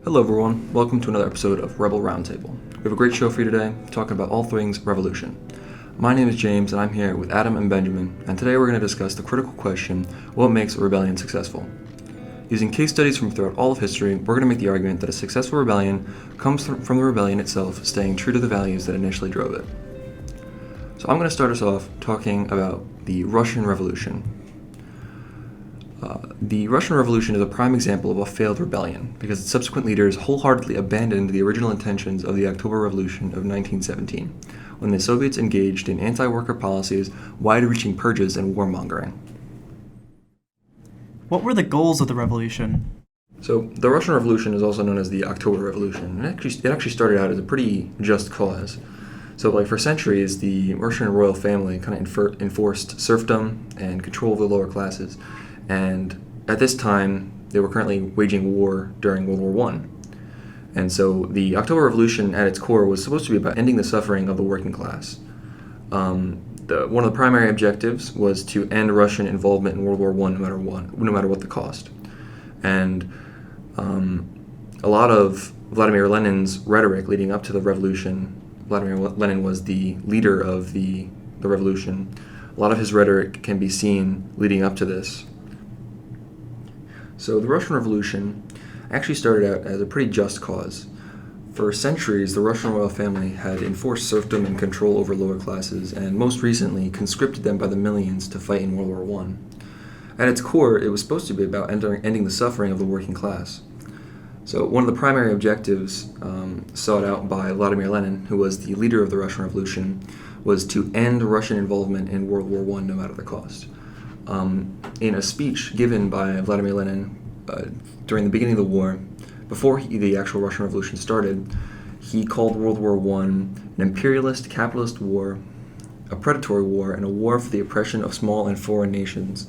Hello everyone, welcome to another episode of Rebel Roundtable. We have a great show for you today, talking about all things revolution. My name is James and I'm here with Adam and Benjamin, and today we're going to discuss the critical question, what makes a rebellion successful? Using case studies from throughout all of history, we're going to make the argument that a successful rebellion comes from the rebellion itself staying true to the values that initially drove it. So I'm going to start us off talking about the Russian Revolution. The Russian Revolution is a prime example of a failed rebellion because its subsequent leaders wholeheartedly abandoned the original intentions of the October Revolution of 1917, when the Soviets engaged in anti-worker policies, wide-reaching purges, and warmongering. What were the goals of the revolution? So the Russian Revolution is also known as the October Revolution, and it actually started out as a pretty just cause. So for centuries, the Russian royal family kind of enforced serfdom and control of the lower classes. And at this time, they were currently waging war during World War I. And so the October Revolution at its core was supposed to be about ending the suffering of the working class. One of the primary objectives was to end Russian involvement in World War I no matter what the cost. And a lot of Vladimir Lenin's rhetoric leading up to the revolution, Vladimir Lenin was the leader of the revolution. A lot of his rhetoric can be seen leading up to this. So the Russian Revolution actually started out as a pretty just cause. For centuries, the Russian royal family had enforced serfdom and control over lower classes, and most recently conscripted them by the millions to fight in World War I. At its core, it was supposed to be about ending the suffering of the working class. So one of the primary objectives sought out by Vladimir Lenin, who was the leader of the Russian Revolution, was to end Russian involvement in World War I no matter the cost. In a speech given by Vladimir Lenin during the beginning of the war, before the actual Russian Revolution started, he called World War I an imperialist, capitalist war, a predatory war, and a war for the oppression of small and foreign nations.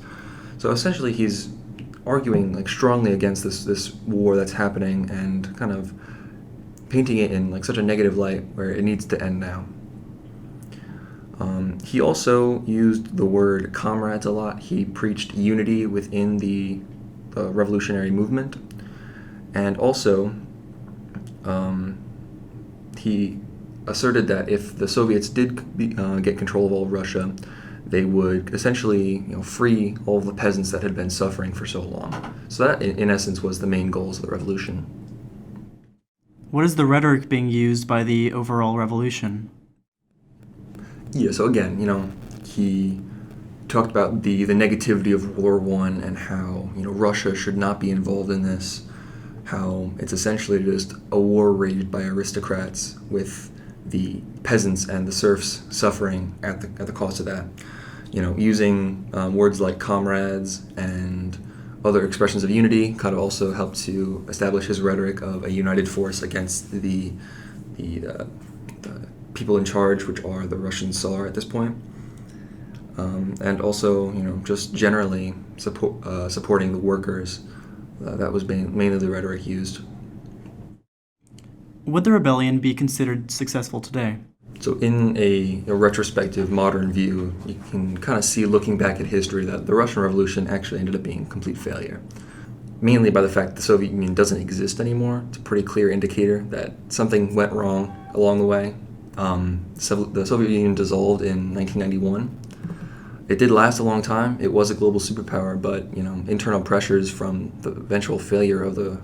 So essentially he's arguing strongly against this war that's happening and kind of painting it in such a negative light where it needs to end now. He also used the word comrades a lot. He preached unity within the revolutionary movement. And also, he asserted that if the Soviets did get control of all of Russia, they would essentially free all of the peasants that had been suffering for so long. So that, in essence, was the main goals of the revolution. What is the rhetoric being used by the overall revolution? Yeah, so again, he talked about the negativity of World War I and how, Russia should not be involved in this, how it's essentially just a war waged by aristocrats with the peasants and the serfs suffering at the cost of that. Using words like comrades and other expressions of unity kind of also helped to establish his rhetoric of a united force against the people in charge, which are the Russian Tsar at this point, and also just generally supporting the workers. That was mainly the rhetoric used. Would the rebellion be considered successful today? So in a retrospective modern view, you can kind of see, looking back at history, that the Russian Revolution actually ended up being a complete failure. Mainly by the fact that the Soviet Union doesn't exist anymore. It's a pretty clear indicator that something went wrong along the way. The Soviet Union dissolved in 1991. It did last a long time. It was a global superpower, but internal pressures from the eventual failure of the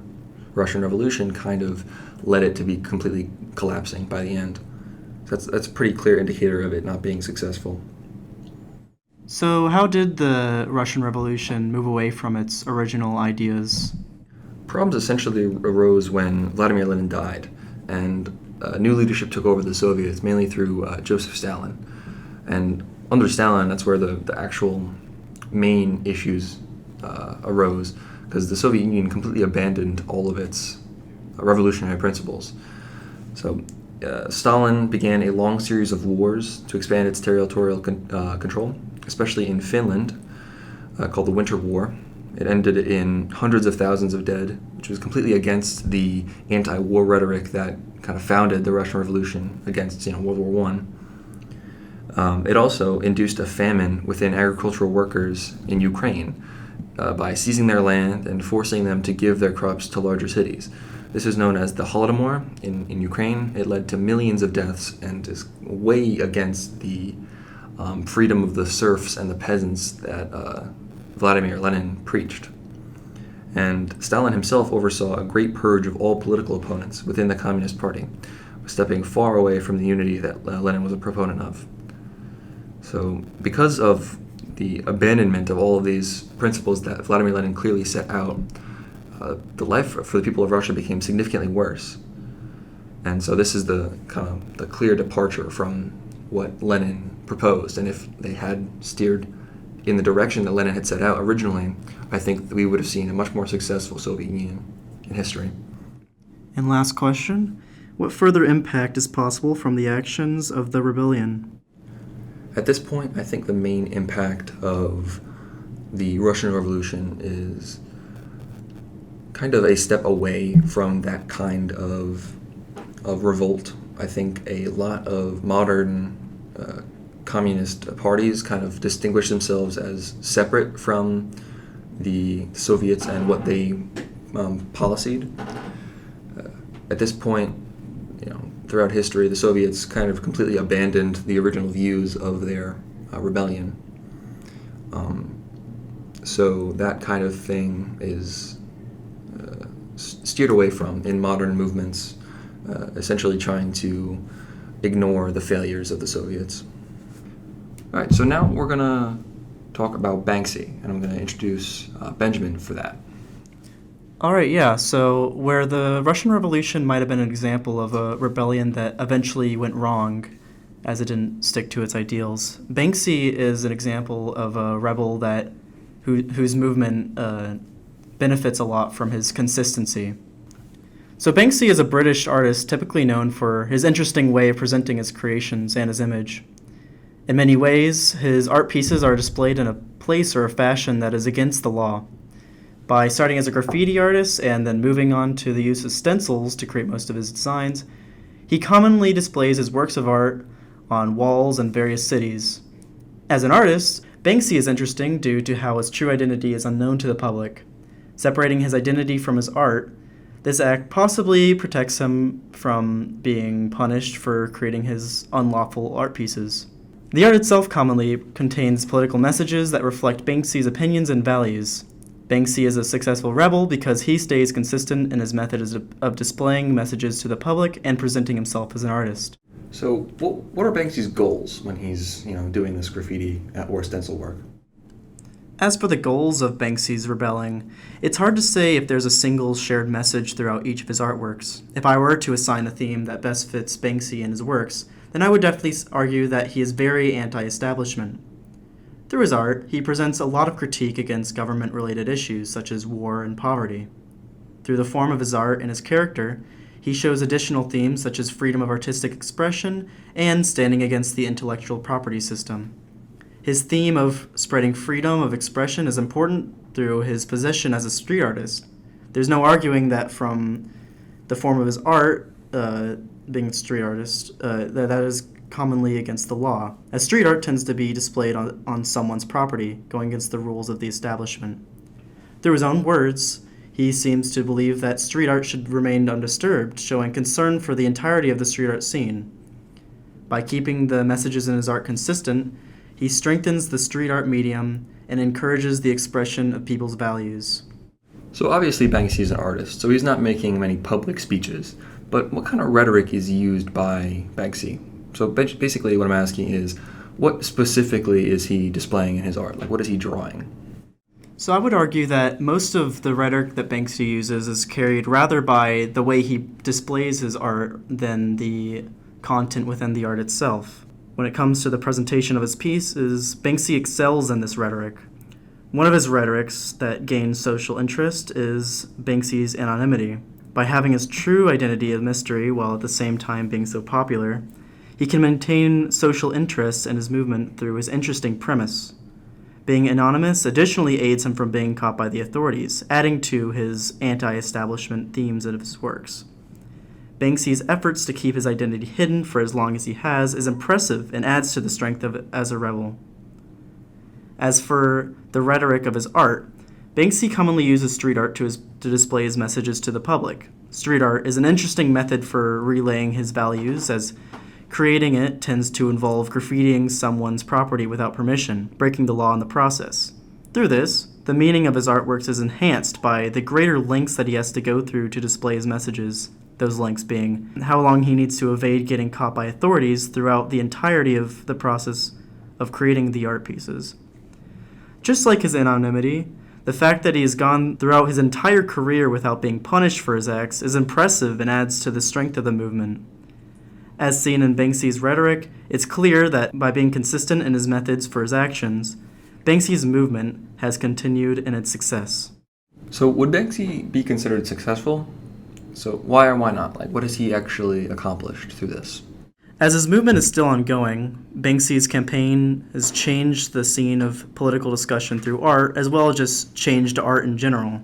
Russian Revolution kind of led it to be completely collapsing by the end. So that's a pretty clear indicator of it not being successful. So how did the Russian Revolution move away from its original ideas? Problems essentially arose when Vladimir Lenin died, and new leadership took over the Soviets, mainly through Joseph Stalin. And under Stalin, that's where the actual main issues arose, because the Soviet Union completely abandoned all of its revolutionary principles. So Stalin began a long series of wars to expand its territorial control, especially in Finland, called the Winter War. It ended in hundreds of thousands of dead, which was completely against the anti-war rhetoric that kind of founded the Russian Revolution against World War I. It also induced a famine within agricultural workers in Ukraine by seizing their land and forcing them to give their crops to larger cities. This is known as the Holodomor in Ukraine. It led to millions of deaths and is way against the freedom of the serfs and the peasants that Vladimir Lenin preached. And Stalin himself oversaw a great purge of all political opponents within the Communist Party, stepping far away from the unity that Lenin was a proponent of. So because of the abandonment of all of these principles that Vladimir Lenin clearly set out, the life for the people of Russia became significantly worse. And so this is the kind of the clear departure from what Lenin proposed. And if they had steered in the direction that Lenin had set out originally, I think that we would have seen a much more successful Soviet Union in history. And last question, what further impact is possible from the actions of the rebellion? At this point, I think the main impact of the Russian Revolution is kind of a step away from that kind of revolt. I think a lot of modern communist parties kind of distinguish themselves as separate from the Soviets and what they policied. At this point, throughout history, the Soviets kind of completely abandoned the original views of their rebellion. So that kind of thing is steered away from in modern movements, essentially trying to ignore the failures of the Soviets. All right, so now we're going to talk about Banksy, and I'm going to introduce Benjamin for that. All right, yeah, so where the Russian Revolution might have been an example of a rebellion that eventually went wrong as it didn't stick to its ideals, Banksy is an example of a rebel whose movement benefits a lot from his consistency. So Banksy is a British artist typically known for his interesting way of presenting his creations and his image. In many ways, his art pieces are displayed in a place or a fashion that is against the law. By starting as a graffiti artist and then moving on to the use of stencils to create most of his designs, he commonly displays his works of art on walls in various cities. As an artist, Banksy is interesting due to how his true identity is unknown to the public. Separating his identity from his art, this act possibly protects him from being punished for creating his unlawful art pieces. The art itself commonly contains political messages that reflect Banksy's opinions and values. Banksy is a successful rebel because he stays consistent in his method of displaying messages to the public and presenting himself as an artist. So what are Banksy's goals when he's doing this graffiti or stencil work? As for the goals of Banksy's rebelling, it's hard to say if there's a single shared message throughout each of his artworks. If I were to assign a theme that best fits Banksy and his works, then I would definitely argue that he is very anti-establishment. Through his art, he presents a lot of critique against government-related issues such as war and poverty. Through the form of his art and his character, he shows additional themes such as freedom of artistic expression and standing against the intellectual property system. His theme of spreading freedom of expression is important through his position as a street artist. There's no arguing that from the form of his art, being a street artist, that is commonly against the law, as street art tends to be displayed on someone's property, going against the rules of the establishment. Through his own words, he seems to believe that street art should remain undisturbed, showing concern for the entirety of the street art scene. By keeping the messages in his art consistent, he strengthens the street art medium and encourages the expression of people's values. So obviously Banksy is an artist, so he's not making many public speeches, but what kind of rhetoric is used by Banksy? So basically what I'm asking is, what specifically is he displaying in his art? Like, what is he drawing? So I would argue that most of the rhetoric that Banksy uses is carried rather by the way he displays his art than the content within the art itself. When it comes to the presentation of his pieces, Banksy excels in this rhetoric. One of his rhetorics that gains social interest is Banksy's anonymity. By having his true identity a mystery while at the same time being so popular, he can maintain social interest in his movement through his interesting premise. Being anonymous additionally aids him from being caught by the authorities, adding to his anti-establishment themes of his works. Banksy's efforts to keep his identity hidden for as long as he has is impressive and adds to the strength of it as a rebel. As for the rhetoric of his art, Banksy commonly uses street art to display his messages to the public. Street art is an interesting method for relaying his values, as creating it tends to involve graffitiing someone's property without permission, breaking the law in the process. Through this, the meaning of his artworks is enhanced by the greater lengths that he has to go through to display his messages, those lengths being how long he needs to evade getting caught by authorities throughout the entirety of the process of creating the art pieces. Just like his anonymity, the fact that he has gone throughout his entire career without being punished for his acts is impressive and adds to the strength of the movement. As seen in Banksy's rhetoric, it's clear that by being consistent in his methods for his actions, Banksy's movement has continued in its success. So would Banksy be considered successful? So why or why not? Like, what has he actually accomplished through this? As his movement is still ongoing, Banksy's campaign has changed the scene of political discussion through art, as well as just changed art in general.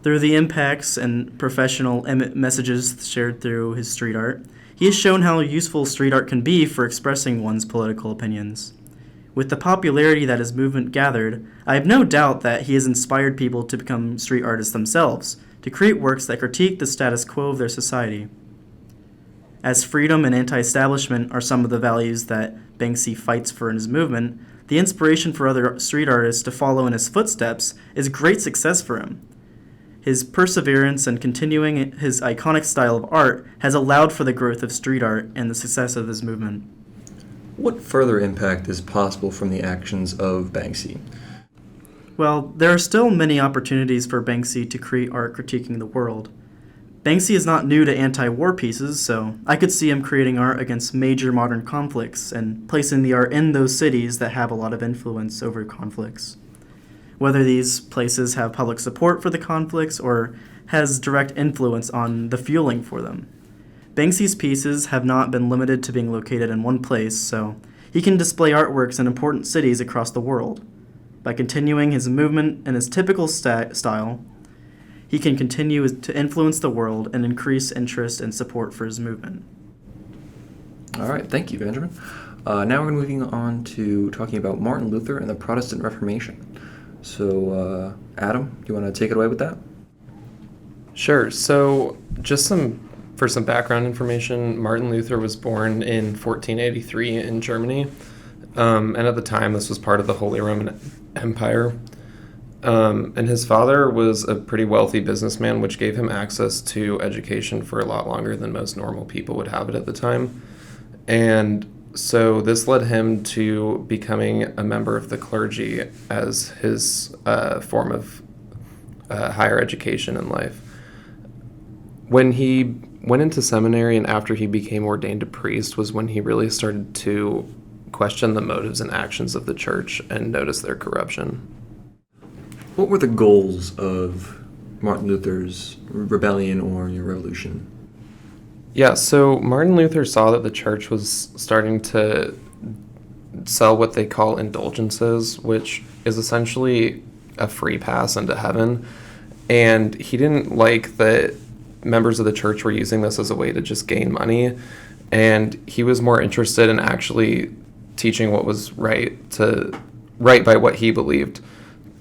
Through the impacts and professional messages shared through his street art, he has shown how useful street art can be for expressing one's political opinions. With the popularity that his movement gathered, I have no doubt that he has inspired people to become street artists themselves, to create works that critique the status quo of their society. As freedom and anti-establishment are some of the values that Banksy fights for in his movement, the inspiration for other street artists to follow in his footsteps is great success for him. His perseverance and continuing his iconic style of art has allowed for the growth of street art and the success of his movement. What further impact is possible from the actions of Banksy? Well, there are still many opportunities for Banksy to create art critiquing the world. Banksy is not new to anti-war pieces, so I could see him creating art against major modern conflicts and placing the art in those cities that have a lot of influence over conflicts. Whether these places have public support for the conflicts or has direct influence on the fueling for them. Banksy's pieces have not been limited to being located in one place, so he can display artworks in important cities across the world. By continuing his movement in his typical style, he can continue to influence the world and increase interest and support for his movement. All right, thank you, Benjamin. Now we're moving on to talking about Martin Luther and the Protestant Reformation. So, Adam, do you want to take it away with that? Sure. So, for some background information, Martin Luther was born in 1483 in Germany, and at the time this was part of the Holy Roman Empire. And his father was a pretty wealthy businessman, which gave him access to education for a lot longer than most normal people would have it at the time. And so this led him to becoming a member of the clergy as his form of higher education in life. When he went into seminary and after he became ordained a priest was when he really started to question the motives and actions of the church and notice their corruption. What were the goals of Martin Luther's rebellion or revolution? Yeah, so Martin Luther saw that the church was starting to sell what they call indulgences, which is essentially a free pass into heaven. And he didn't like that members of the church were using this as a way to just gain money. And he was more interested in actually teaching what was right by what he believed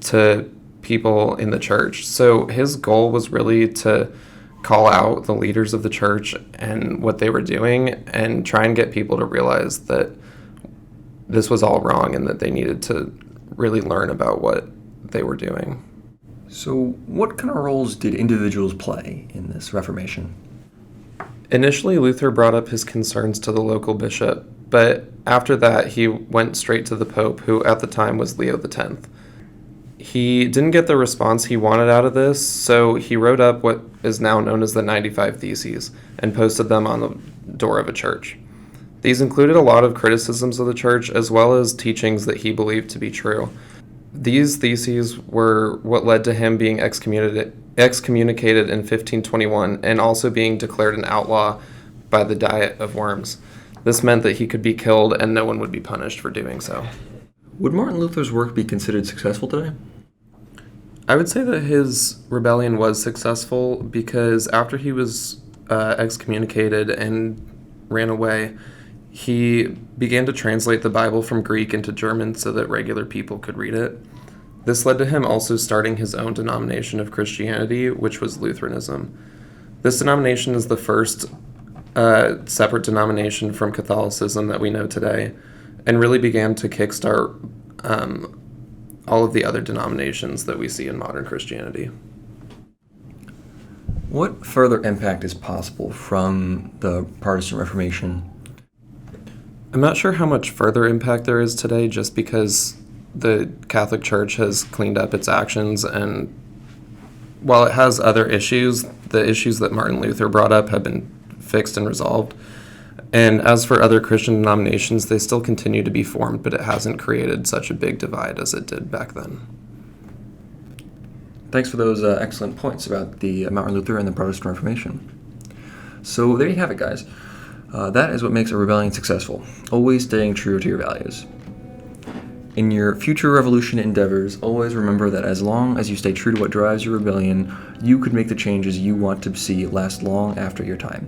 to people in the church. So his goal was really to call out the leaders of the church and what they were doing and try and get people to realize that this was all wrong and that they needed to really learn about what they were doing. So what kind of roles did individuals play in this Reformation? Initially, Luther brought up his concerns to the local bishop, but after that, he went straight to the Pope, who at the time was Leo X. He didn't get the response he wanted out of this, so he wrote up what is now known as the 95 Theses and posted them on the door of a church. These included a lot of criticisms of the church as well as teachings that he believed to be true. These theses were what led to him being excommunicated in 1521 and also being declared an outlaw by the Diet of Worms. This meant that he could be killed and no one would be punished for doing so. Would Martin Luther's work be considered successful today? I would say that his rebellion was successful because after he was excommunicated and ran away, he began to translate the Bible from Greek into German so that regular people could read it. This led to him also starting his own denomination of Christianity, which was Lutheranism. This denomination is the first separate denomination from Catholicism that we know today, and really began to kickstart all of the other denominations that we see in modern Christianity. What further impact is possible from the Protestant Reformation? I'm not sure how much further impact there is today, just because the Catholic Church has cleaned up its actions, and while it has other issues, the issues that Martin Luther brought up have been fixed and resolved. And as for other Christian denominations, they still continue to be formed, but it hasn't created such a big divide as it did back then. Thanks for those excellent points about the Martin Luther and the Protestant Reformation. So there you have it, guys. That is what makes a rebellion successful, always staying true to your values. In your future revolution endeavors, always remember that as long as you stay true to what drives your rebellion, you could make the changes you want to see last long after your time.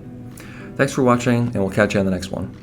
Thanks for watching, and we'll catch you on the next one.